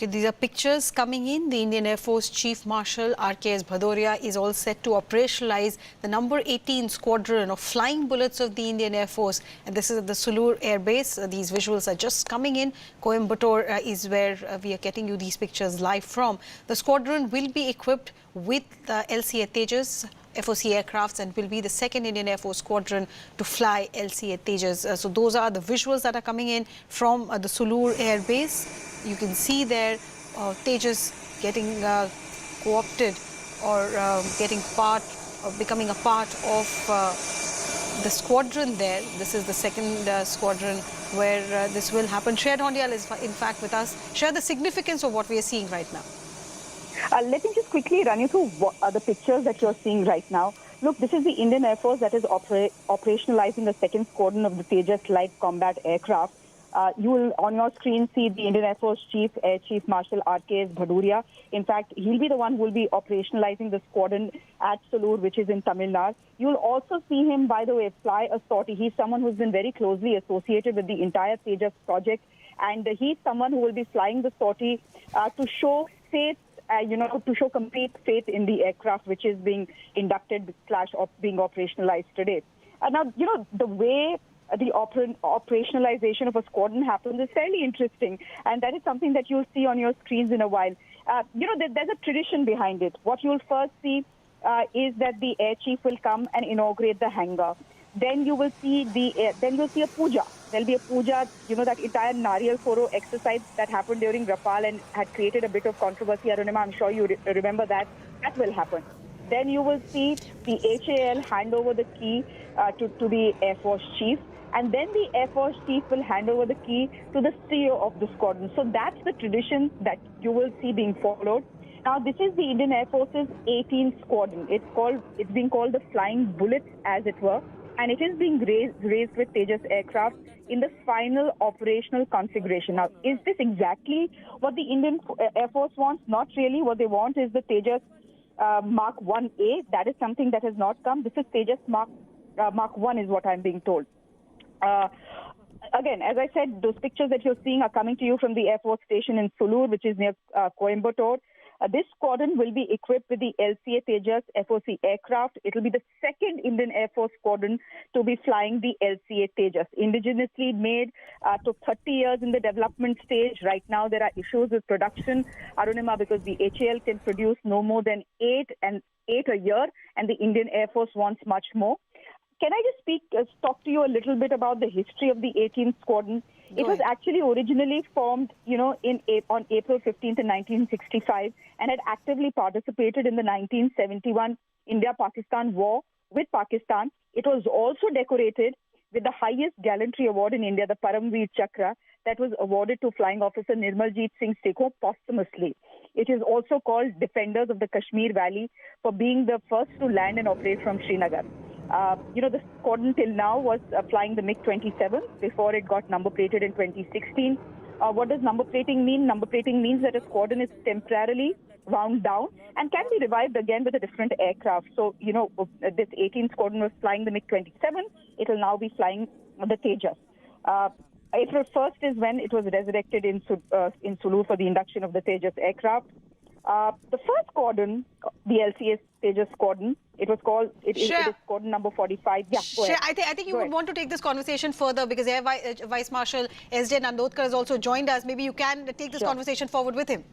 Okay, these are pictures coming in. The Indian Air Force Chief Marshal RKS Bhadauria is all set to operationalize the number 18 Squadron of Flying Bullets of the Indian Air Force. And this is at the Sulur airbase. These visuals are just coming in. Coimbatore is where we are getting you these pictures live from. The squadron will be equipped with LCA Tejas FOC aircrafts and will be the second Indian Air Force squadron to fly LCA Tejas. So those are the visuals that are coming in from the Sulur Air Base. You can see there Tejas getting co-opted or getting part or becoming a part of the squadron there. This is the second squadron where this will happen. Shreya Dhondial is in fact with us. Share the significance of what we are seeing right now. Let me just quickly run you through what are the pictures that you're seeing right now. Look, this is the Indian Air Force that is operationalizing the second squadron of the Tejas light combat aircraft. You will on your screen see the Indian Air Force Chief, Air Chief Marshal RKS Bhadauria. In fact, he'll be the one who will be operationalizing the squadron at Sulur, which is in Tamil Nadu. You'll also see him, by the way, fly a sortie. He's someone who's been very closely associated with the entire Tejas project, and he's someone who will be flying the sortie to show faith. To show complete faith in the aircraft which is being inducted / being operationalized today. Now, the way the operationalization of a squadron happens is fairly interesting, and that is something that you'll see on your screens in a while. There's a tradition behind it. What you'll first see is that the air chief will come and inaugurate the hangar. Then you will see a puja. There'll be a puja, that entire Nariyal Foro exercise that happened during Rafale and had created a bit of controversy. Arunima, I'm sure you remember that. That will happen. Then you will see the HAL hand over the key to the Air Force Chief. And then the Air Force Chief will hand over the key to the CEO of the squadron. So that's the tradition that you will see being followed. Now, this is the Indian Air Force's 18th squadron. It's being called the Flying Bullets, as it were. And it is being raised with Tejas aircraft in the final operational configuration. Now, is this exactly what the Indian Air Force wants? Not really. What they want is the Tejas Mark 1A. That is something that has not come. This is Tejas Mark 1 is what I'm being told. Again, as I said, those pictures that you're seeing are coming to you from the Air Force Station in Sulur, which is near Coimbatore. This squadron will be equipped with the LCA Tejas FOC aircraft. It will be the second Indian Air Force squadron to be flying the LCA Tejas. Indigenously made, took 30 years in the development stage. Right now, there are issues with production, Arunima, because the HAL can produce no more than 8 a year, and the Indian Air Force wants much more. Can I just talk to you a little bit about the history of the 18th Squadron? It was actually originally formed, on April 15th in 1965 and had actively participated in the 1971 India-Pakistan war with Pakistan. It was also decorated with the highest gallantry award in India, the Param Vir Chakra, that was awarded to Flying Officer Nirmaljeet Singh posthumously. It is also called Defenders of the Kashmir Valley for being the first to land and operate from Srinagar. The squadron till now was flying the MiG-27 before it got number plated in 2016. What does number plating mean? Number plating means that a squadron is temporarily wound down and can be revived again with a different aircraft. So, this 18th squadron was flying the MiG-27. It will now be flying the Tejas. April 1st is when it was resurrected in Sulur for the induction of the Tejas aircraft. The first squadron, the LCA Tejas squadron, it is squadron number 45. Yeah, go ahead. I think you would want to take this conversation further because Air Vice Marshal S.J. Nandodkar has also joined us. Maybe you can take this conversation forward with him.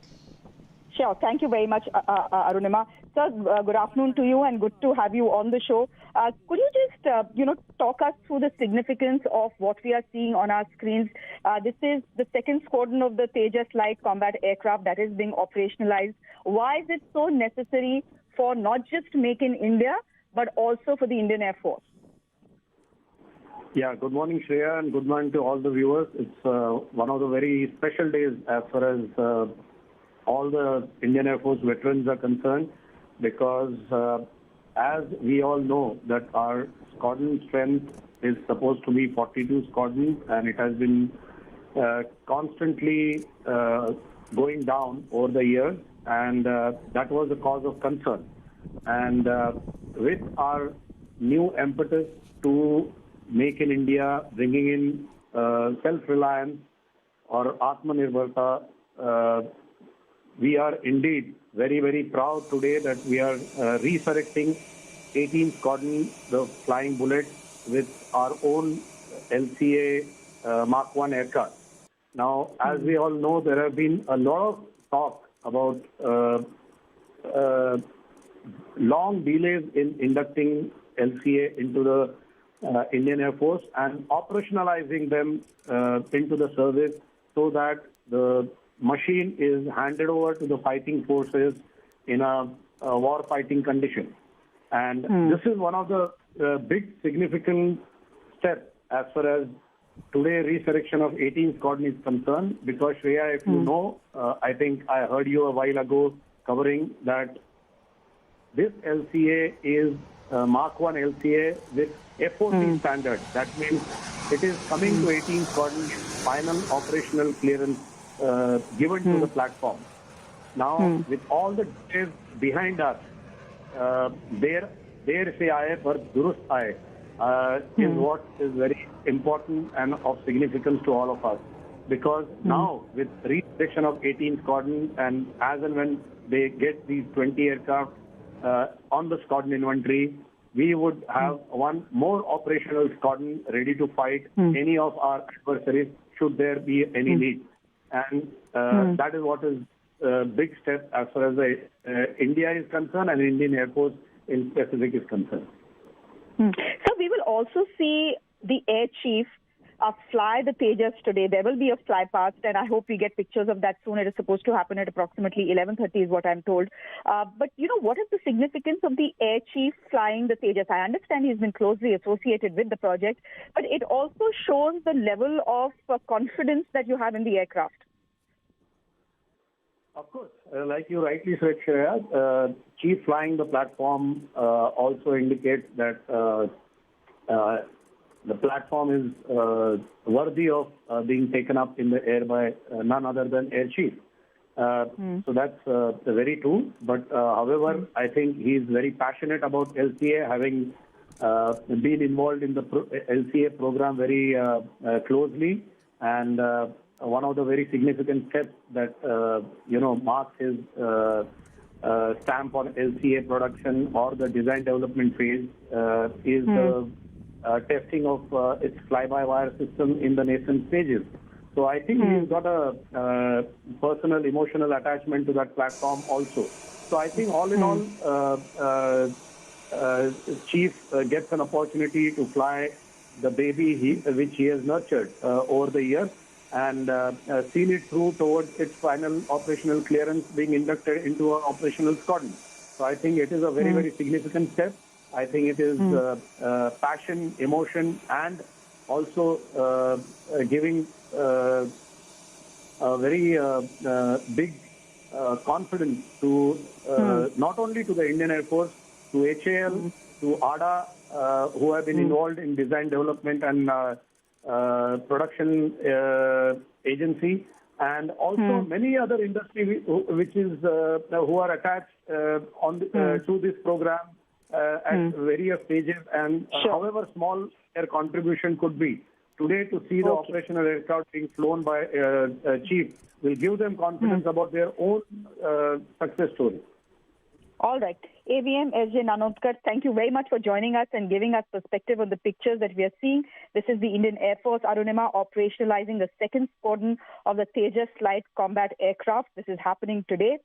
Sure. Thank you very much, Arunima. Sir, good afternoon to you and good to have you on the show. Could you just, talk us through the significance of what we are seeing on our screens? This is the second squadron of the Tejas light combat aircraft that is being operationalized. Why is it so necessary for not just Make in India, but also for the Indian Air Force? Yeah, good morning, Shreya, and good morning to all the viewers. It's one of the very special days as far as all the Indian Air Force veterans are concerned, because as we all know that our squadron strength is supposed to be 42 squadrons, and it has been constantly going down over the years, and that was a cause of concern. And with our new impetus to Make in India, bringing in self-reliance or Atmanirbharta we are indeed very, very proud today that we are resurrecting 18 Squadron, the Flying Bullets, with our own LCA Mark 1 aircraft. Now, as we all know, there have been a lot of talk about long delays in inducting LCA into the Indian Air Force and operationalizing them into the service so that the machine is handed over to the fighting forces in a war fighting condition. And this is one of the big significant steps as far as today resurrection of 18 Squadron is concerned, because Shreya, if you know, I think I heard you a while ago covering that this LCA is Mark 1 LCA with FOC standard. That means it is coming to 18 Squadron final operational clearance given to the platform. Now, with all the details behind us, there say IAF or Durust IAF is what is very important and of significance to all of us. Because now, with resurrection of 18 Squadron, and as and when they get these 20 aircraft on the squadron inventory, we would have one more operational squadron ready to fight any of our adversaries should there be any need. And that is what is a big step as far as the, India is concerned and Indian Air Force in specific is concerned. So we will also see the Air Chief fly the Tejas today. There will be a fly past, and I hope we get pictures of that soon. It is supposed to happen at approximately 11:30 is what I'm told. But, you know, what is the significance of the Air Chief flying the Tejas? I understand he's been closely associated with the project, but it also shows the level of confidence that you have in the aircraft. Of course, like you rightly said, Shreya, Chief flying the platform also indicates that the platform is worthy of being taken up in the air by none other than Air Chief. So that's very true. But however, I think he's very passionate about LCA, having been involved in the LCA program very closely, and one of the very significant steps that marks his stamp on LCA production or the design development phase is the testing of its fly-by-wire system in the nascent stages. So I think he's got a personal, emotional attachment to that platform also. So I think all in all, Chief gets an opportunity to fly the baby which he has nurtured over the years and seen it through towards its final operational clearance being inducted into an operational squadron. So I think it is a very, very significant step. I think it is passion, emotion, and also giving a very big confidence to not only to the Indian Air Force, to HAL, to ADA, who have been involved in design development and production agency, and also many other industry which is who are attached to this program at various stages, and however small their contribution could be. Today, to see the operational aircraft being flown by Chief will give them confidence about their own success story. All right. AVM S.J. Nanotkar, thank you very much for joining us and giving us perspective on the pictures that we are seeing. This is the Indian Air Force, Arunima, operationalizing the second squadron of the Tejas light combat aircraft. This is happening today.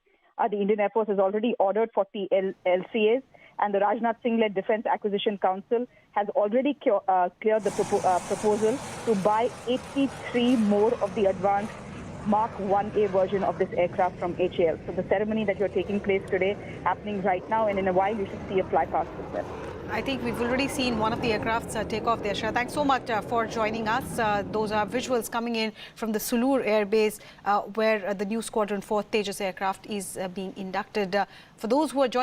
The Indian Air Force has already ordered 40 LCAs, and the Rajnath Singh-led Defence Acquisition Council has already cleared the proposal to buy 83 more of the advanced Mark 1A version of this aircraft from HAL. So the ceremony that you're taking place today, happening right now, and in a while you should see a fly past as well. I think we've already seen one of the aircrafts take off there. Shreya, thanks so much for joining us. Those are visuals coming in from the Sulur airbase where the new Squadron 4 Tejas aircraft is being inducted. For those who are joining